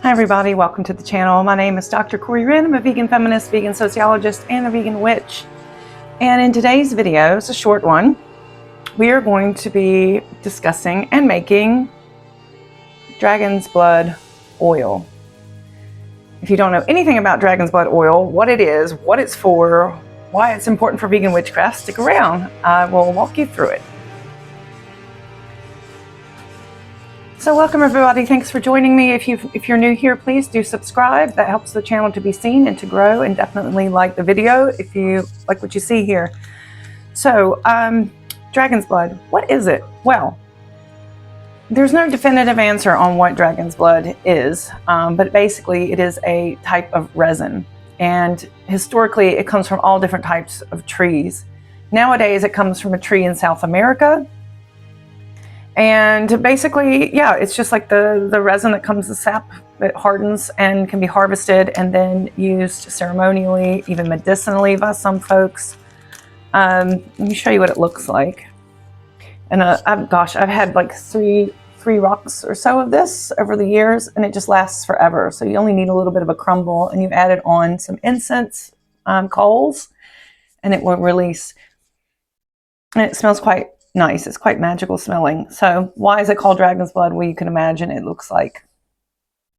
Hi everybody, welcome to the channel. My name is Dr. Corey Wren. I'm a vegan feminist, vegan sociologist, and a vegan witch. And in today's video, it's a short one, we are going to be discussing and making dragon's blood oil. If you don't know anything about dragon's blood oil, what it is, what it's for, why it's important for vegan witchcraft, stick around. I will walk you through it. So welcome everybody, thanks for joining me. If you're new here, please do subscribe. That helps the channel to be seen and to grow, and definitely like the video if you like what you see here. So dragon's blood, what is it? Well, there's no definitive answer on what dragon's blood is, but basically it is a type of resin, and historically it comes from all different types of trees. Nowadays it comes from a tree in South America. And basically, yeah, it's just like the resin that comes, the sap that hardens and can be harvested and then used ceremonially, even medicinally by some folks. Let me show you what it looks like. And I've had like three rocks or so of this over the years, and it just lasts forever. So you only need a little bit of a crumble, and you add it on some incense coals, and it will release. And it smells quite nice. It's quite magical smelling. So why is it called dragon's blood? Well, you can imagine it looks like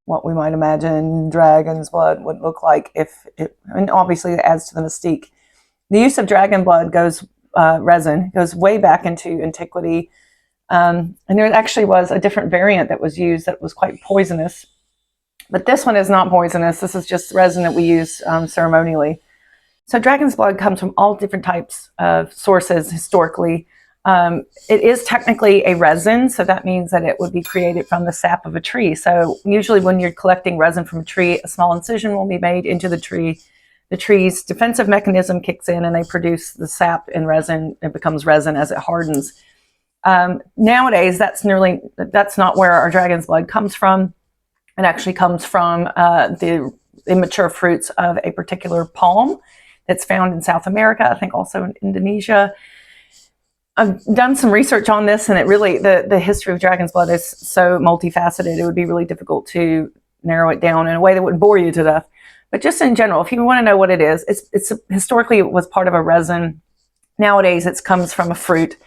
what we might imagine dragon's blood would look like and obviously it adds to the mystique. The use of dragon blood resin goes way back into antiquity. And there actually was a different variant that was used that was quite poisonous. But this one is not poisonous. This is just resin that we use ceremonially. So dragon's blood comes from all different types of sources historically. It is technically a resin, so that means that it would be created from the sap of a tree. So usually when you're collecting resin from a tree, a small incision will be made into the tree. The tree's defensive mechanism kicks in and they produce the sap in resin. It becomes resin as it hardens. Nowadays, that's not where our dragon's blood comes from. It actually comes from the immature fruits of a particular palm that's found in South America, I think also in Indonesia. I've done some research on this, and it really, the history of dragon's blood is so multifaceted, it would be really difficult to narrow it down in a way that wouldn't bore you to death. But just in general, if you want to know what it is, it's historically it was part of a resin. Nowadays, it comes from a fruit.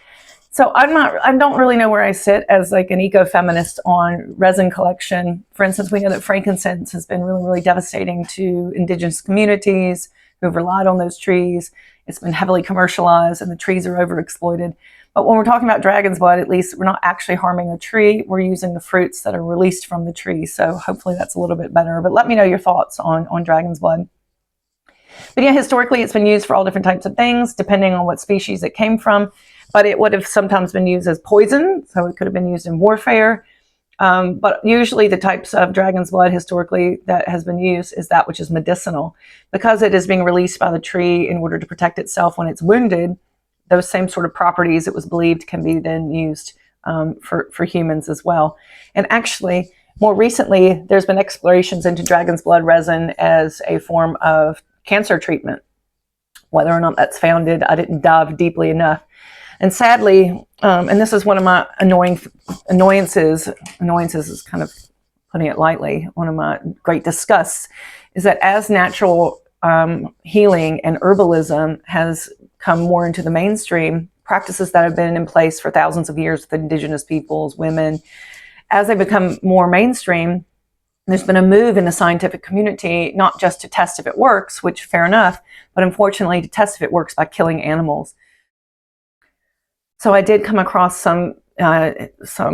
So I don't really know where I sit as like an ecofeminist on resin collection. For instance, we know that frankincense has been really, really devastating to indigenous communities who've relied on those trees. It's been heavily commercialized and the trees are overexploited. But when we're talking about dragon's blood, at least we're not actually harming the tree. We're using the fruits that are released from the tree. So hopefully that's a little bit better. But let me know your thoughts on dragon's blood. But yeah, historically it's been used for all different types of things, depending on what species it came from. But it would have sometimes been used as poison. So it could have been used in warfare. But usually the types of dragon's blood historically that has been used is that which is medicinal. Because it is being released by the tree in order to protect itself when it's wounded, those same sort of properties it was believed can be then used for humans as well. And actually, more recently, there's been explorations into dragon's blood resin as a form of cancer treatment. Whether or not that's founded, I didn't dive deeply enough. And sadly, and this is one of my annoyances is kind of putting it lightly, one of my great disgusts, is that as natural healing and herbalism has come more into the mainstream, practices that have been in place for thousands of years with indigenous peoples, women, as they become more mainstream, there's been a move in the scientific community, not just to test if it works, which fair enough, but unfortunately to test if it works by killing animals. So I did come across some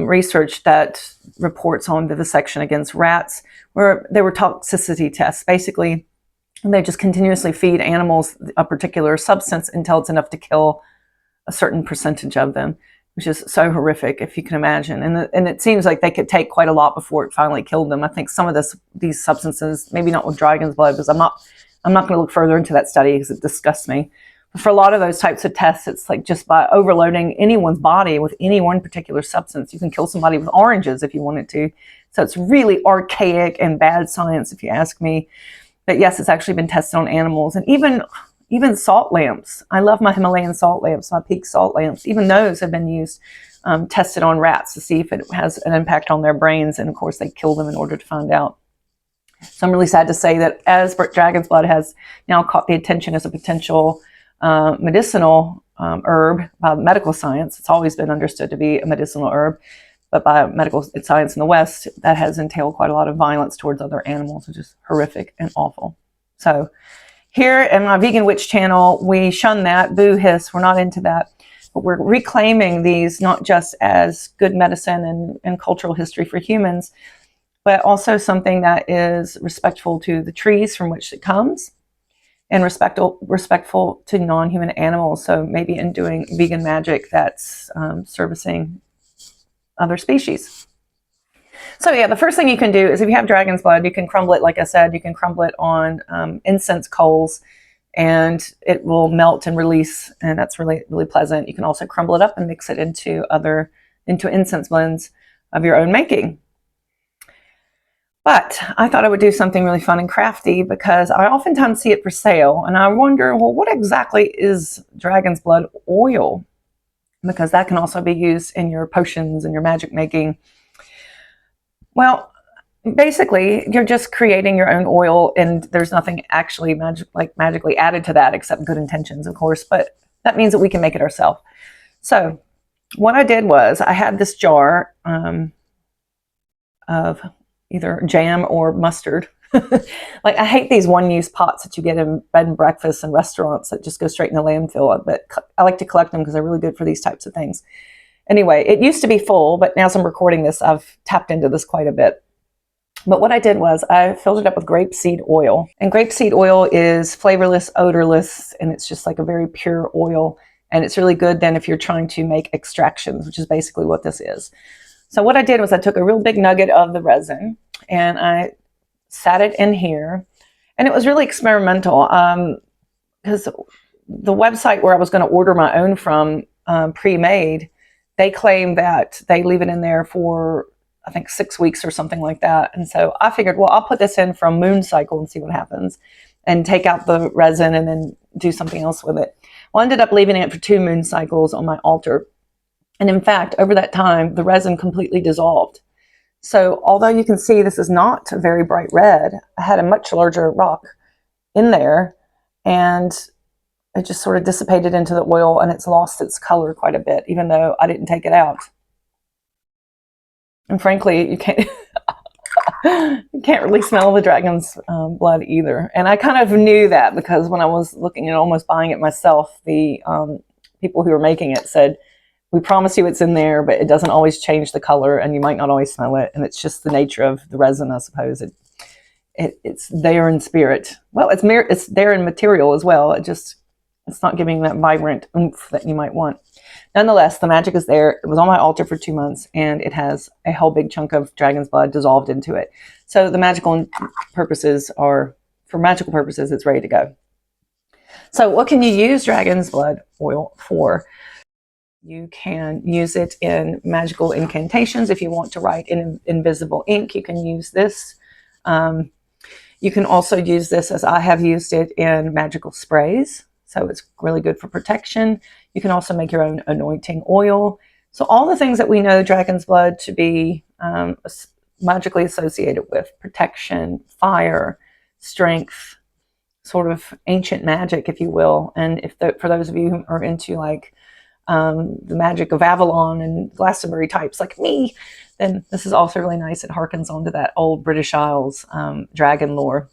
research that reports on vivisection against rats, where there were toxicity tests. Basically, they just continuously feed animals a particular substance until it's enough to kill a certain percentage of them, which is so horrific, if you can imagine. And it seems like they could take quite a lot before it finally killed them. I think some of these substances, maybe not with dragon's blood, because I'm not going to look further into that study because it disgusts me. For a lot of those types of tests, it's like just by overloading anyone's body with any one particular substance, you can kill somebody with oranges if you wanted to. So it's really archaic and bad science, if you ask me. But yes, it's actually been tested on animals, and even salt lamps. I love my Himalayan salt lamps, my peak salt lamps. Even those have been used, tested on rats to see if it has an impact on their brains. And of course, they kill them in order to find out. So I'm really sad to say that as dragon's blood has now caught the attention as a potential medicinal herb by medical science, it's always been understood to be a medicinal herb, but by medical science in the West, that has entailed quite a lot of violence towards other animals, which is horrific and awful. So here in my Vegan Witch channel, we shun that, boo hiss, we're not into that. But we're reclaiming these not just as good medicine and cultural history for humans, but also something that is respectful to the trees from which it comes and respectful to non-human animals. So maybe in doing vegan magic that's servicing other species. So yeah, the first thing you can do is if you have dragon's blood, you can crumble it, like I said, you can crumble it on incense coals and it will melt and release, and that's really, really pleasant. You can also crumble it up and mix it into incense blends of your own making. But I thought I would do something really fun and crafty because I oftentimes see it for sale and I wonder, well, what exactly is dragon's blood oil? Because that can also be used in your potions and your magic making. Well, basically, you're just creating your own oil and there's nothing actually magically added to that except good intentions, of course, but that means that we can make it ourselves. So what I did was I had this jar of either jam or mustard. Like I hate these one-use pots that you get in bed and breakfast and restaurants that just go straight in the landfill, but I like to collect them because they're really good for these types of things. Anyway, it used to be full, but now as I'm recording this, I've tapped into this quite a bit. But what I did was I filled it up with grapeseed oil. And grapeseed oil is flavorless, odorless, and it's just like a very pure oil. And it's really good then if you're trying to make extractions, which is basically what this is. So what I did was I took a real big nugget of the resin and I sat it in here. And it was really experimental because the website where I was going to order my own from pre-made, they claim that they leave it in there for, I think, 6 weeks or something like that. And so I figured, well, I'll put this in from moon cycle and see what happens and take out the resin and then do something else with it. Well, I ended up leaving it for 2 moon cycles on my altar. And in fact, over that time, the resin completely dissolved. So although you can see this is not a very bright red, I had a much larger rock in there and it just sort of dissipated into the oil and it's lost its color quite a bit, even though I didn't take it out. And frankly, you can't you can't really smell the dragon's blood either. And I kind of knew that because when I was looking at almost buying it myself, the people who were making it said, we promise you it's in there, but it doesn't always change the color and you might not always smell it. And it's just the nature of the resin, I suppose. It's there in spirit. Well, it's there in material as well. It's not giving that vibrant oomph that you might want. Nonetheless, the magic is there. It was on my altar for 2 months and it has a whole big chunk of dragon's blood dissolved into it. So the magical purposes are, for magical purposes, it's ready to go. So what can you use dragon's blood oil for? You can use it in magical incantations. If you want to write in invisible ink, you can use this. You can also use this, as I have used it, in magical sprays. So it's really good for protection. You can also make your own anointing oil. So all the things that we know dragon's blood to be magically associated with: protection, fire, strength, sort of ancient magic, if you will. And for those of you who are into like the magic of Avalon and Glastonbury types like me, then this is also really nice. It harkens onto that old British Isles dragon lore.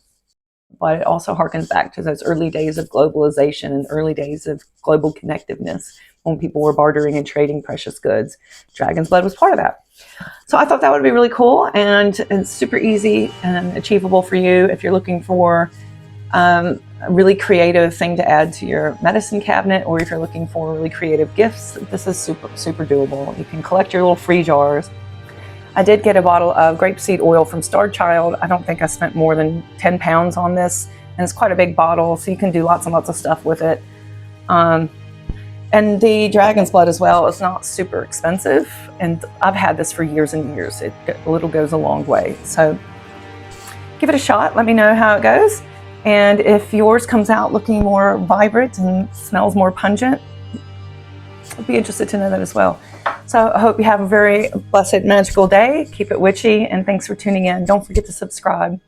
But it also harkens back to those early days of globalization and early days of global connectiveness when people were bartering and trading precious goods. Dragon's blood was part of that. So I thought that would be really cool and super easy and achievable for you if you're looking for a really creative thing to add to your medicine cabinet, or if you're looking for really creative gifts. This is super, super doable. You can collect your little free jars. I did get a bottle of grapeseed oil from Star Child. I don't think I spent more than 10 pounds on this, and it's quite a big bottle, so you can do lots and lots of stuff with it. And the dragon's blood as well is not super expensive, and I've had this for years and years. A little goes a long way. So give it a shot. Let me know how it goes. And if yours comes out looking more vibrant and smells more pungent, I'd be interested to know that as well. So I hope you have a very blessed, magical day. Keep it witchy, and thanks for tuning in. Don't forget to subscribe.